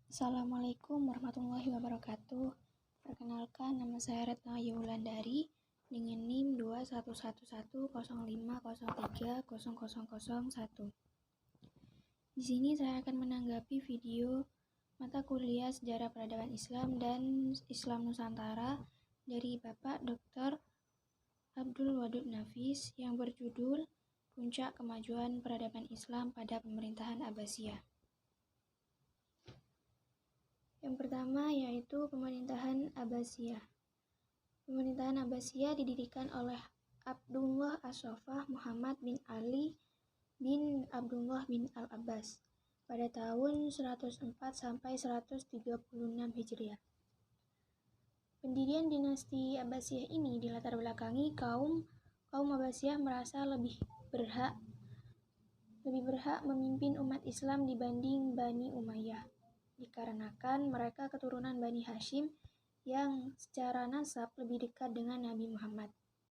Assalamualaikum warahmatullahi wabarakatuh. Perkenalkan, nama saya Retno Ayu Wulandari dengan NIM 21110050300001. Di sini saya akan menanggapi video mata kuliah Sejarah Peradaban Islam dan Islam Nusantara dari Bapak Dr. Abdul Wadud Nafis yang berjudul Puncak Kemajuan Peradaban Islam pada Pemerintahan Abbasiyah. Yang pertama yaitu Pemerintahan Abbasiyah. Pemerintahan Abbasiyah didirikan oleh Abdullah As-Saffah Muhammad bin Ali bin Abdullah bin Al-Abbas pada tahun 104 sampai 136 Hijriah. Pendirian dinasti Abbasiyah ini dilatar belakangi kaum Abbasiyah merasa lebih berhak memimpin umat Islam dibanding Bani Umayyah, dikarenakan mereka keturunan Bani Hashim yang secara nasab lebih dekat dengan Nabi Muhammad.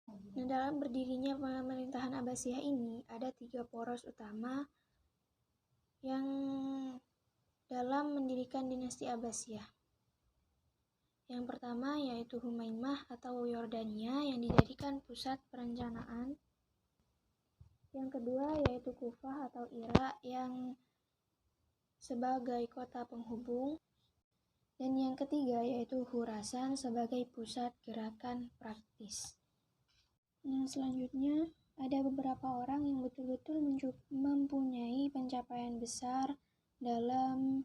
Nah, dalam berdirinya pemerintahan Abbasiyah ini ada 3 poros utama yang dalam mendirikan dinasti Abbasiyah. Yang pertama yaitu Humaimah atau Yordania yang dijadikan pusat perencanaan. Yang kedua yaitu Kufah atau Irak yang sebagai kota penghubung, dan yang ketiga yaitu Khurasan sebagai pusat gerakan praktis. Nah, selanjutnya ada beberapa orang yang betul-betul mempunyai pencapaian besar dalam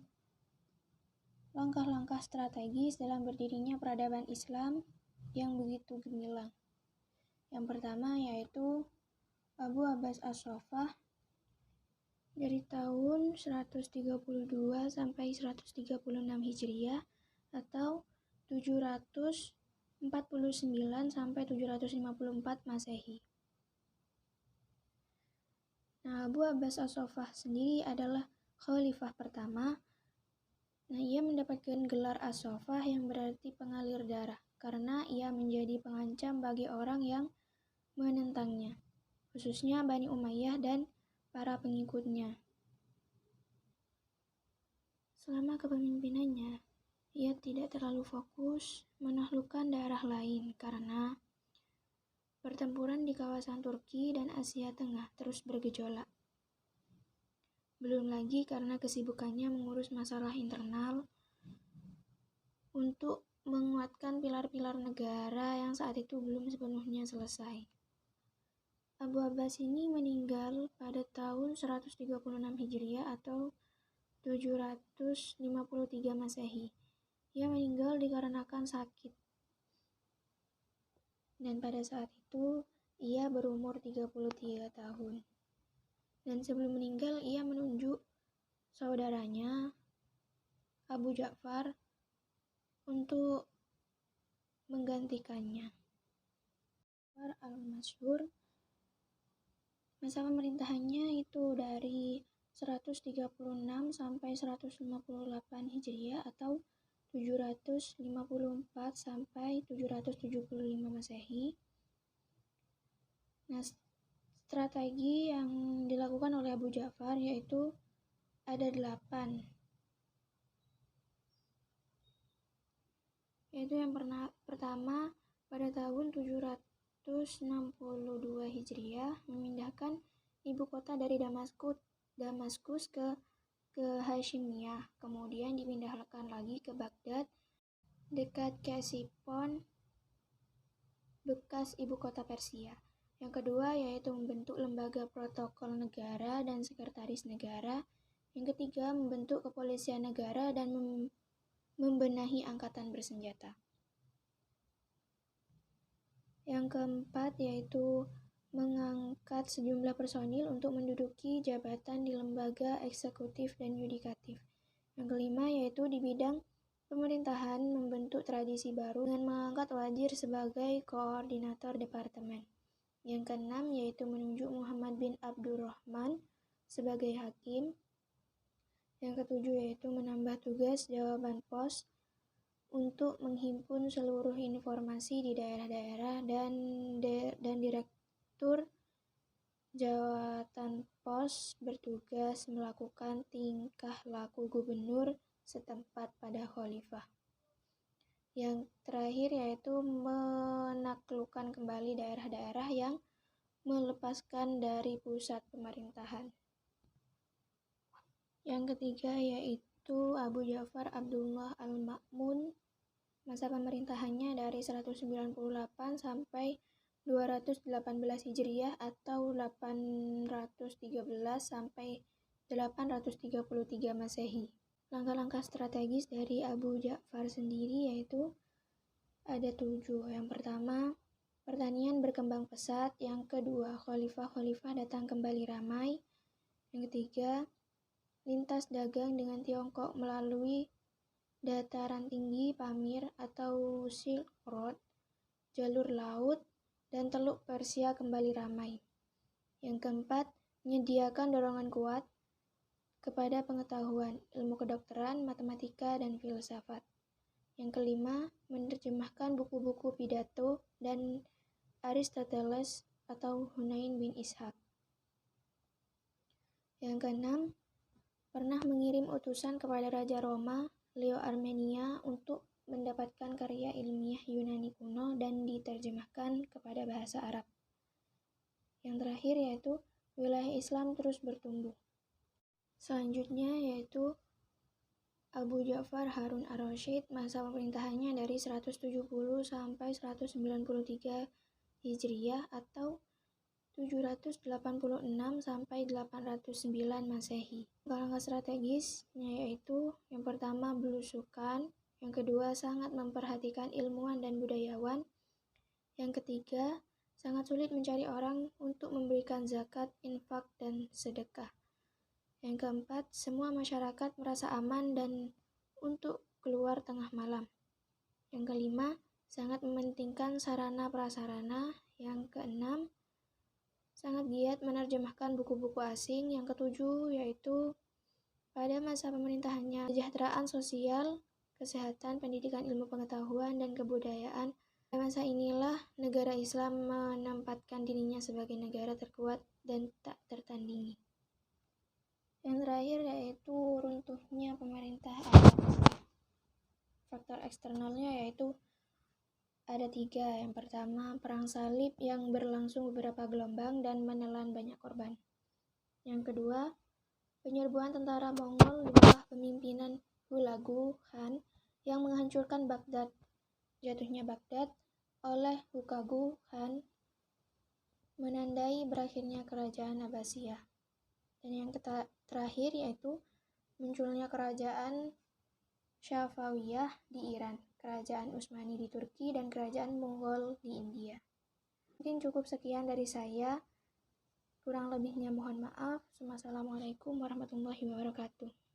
langkah-langkah strategis dalam berdirinya peradaban Islam yang begitu gemilang. Yang pertama yaitu Abu Abbas As-Saffah dari tahun 132 sampai 136 Hijriah atau 749 sampai 754 Masehi. Nah, Abu Abbas As-Saffah sendiri adalah khalifah pertama. Nah, ia mendapatkan gelar As-Saffah yang berarti pengalir darah karena ia menjadi pengancam bagi orang yang menentangnya, khususnya Bani Umayyah dan para pengikutnya. Selama kepemimpinannya, ia tidak terlalu fokus menaklukkan daerah lain karena pertempuran di kawasan Turki dan Asia Tengah terus bergejolak. Belum lagi karena kesibukannya mengurus masalah internal untuk menguatkan pilar-pilar negara yang saat itu belum sepenuhnya selesai. Abu Abbas ini meninggal pada tahun 136 Hijriah atau 753 Masehi. Ia meninggal dikarenakan sakit. Dan pada saat itu ia berumur 33 tahun. Dan sebelum meninggal ia menunjuk saudaranya Abu Ja'far untuk menggantikannya. Al-Masyhur, masa pemerintahannya itu dari 136 sampai 158 Hijriah atau 754 sampai 775 Masehi. Nah, strategi yang dilakukan oleh Abu Ja'far yaitu ada 8. Yaitu yang pertama pada tahun 762 Hijriah memindahkan ibu kota dari Damaskus ke Hashimiyah, kemudian dipindahkan lagi ke Baghdad dekat Ksipon, bekas ibu kota Persia. Yang kedua yaitu membentuk lembaga protokol negara dan sekretaris negara. Yang ketiga membentuk kepolisian negara dan membenahi angkatan bersenjata. Yang keempat yaitu mengangkat sejumlah personil untuk menduduki jabatan di lembaga eksekutif dan yudikatif. Yang kelima yaitu di bidang pemerintahan membentuk tradisi baru dengan mengangkat Wazir sebagai koordinator departemen. Yang keenam yaitu menunjuk Muhammad bin Abdurrahman sebagai hakim. Yang ketujuh yaitu menambah tugas jawaban pos untuk menghimpun seluruh informasi di daerah-daerah dan Direktur Jawatan Pos bertugas melakukan tingkah laku gubernur setempat pada khalifah. Yang terakhir yaitu menaklukkan kembali daerah-daerah yang melepaskan dari pusat pemerintahan. Yang ketiga yaitu Abu Ja'far Abdullah Al-Ma'mun. Masa pemerintahannya dari 198 sampai 218 Hijriah atau 813 sampai 833 Masehi. Langkah-langkah strategis dari Abu Ja'far sendiri yaitu ada 7. Yang pertama, pertanian berkembang pesat. Yang kedua, khalifah-khalifah datang kembali ramai. Yang ketiga, lintas dagang dengan Tiongkok melalui dataran tinggi Pamir atau Silk Road, jalur laut, dan Teluk Persia kembali ramai. Yang keempat, menyediakan dorongan kuat kepada pengetahuan, ilmu kedokteran, matematika, dan filsafat. Yang kelima, menerjemahkan buku-buku pidato dan Aristoteles atau Hunain bin Ishaq. Yang keenam, pernah mengirim utusan kepada Raja Roma, Leo Armenia, untuk mendapatkan karya ilmiah Yunani kuno dan diterjemahkan kepada bahasa Arab. Yang terakhir yaitu wilayah Islam terus bertumbuh. Selanjutnya yaitu Abu Ja'far Harun ar-Rasyid. Masa pemerintahannya dari 170 sampai 193 Hijriah atau 786 sampai 809 Masehi. Langkah strategisnya yaitu yang pertama belusukan, yang kedua sangat memperhatikan ilmuwan dan budayawan, yang ketiga sangat sulit mencari orang untuk memberikan zakat, infak, dan sedekah. Yang keempat, semua masyarakat merasa aman dan untuk keluar tengah malam. Yang kelima, sangat mementingkan sarana prasarana. Yang keenam, sangat giat menerjemahkan buku-buku asing. Yang ketujuh yaitu pada masa pemerintahannya kesejahteraan sosial, kesehatan, pendidikan, ilmu pengetahuan, dan kebudayaan. Pada masa inilah negara Islam menempatkan dirinya sebagai negara terkuat dan tak tertandingi. Yang terakhir yaitu runtuhnya pemerintah Abbasiyah. Faktor eksternalnya yaitu ada 3. Yang pertama, perang salib yang berlangsung beberapa gelombang dan menelan banyak korban. Yang kedua, penyerbuan tentara Mongol di bawah pemimpinan Hulagu Khan yang menghancurkan Baghdad. Jatuhnya Baghdad oleh Hulagu Khan menandai berakhirnya kerajaan Abbasiyah. Dan yang terakhir yaitu munculnya kerajaan Safawiyah di Iran, kerajaan Utsmani di Turki, dan kerajaan Mongol di India. Mungkin cukup sekian dari saya. Kurang lebihnya mohon maaf. Wassalamualaikum warahmatullahi wabarakatuh.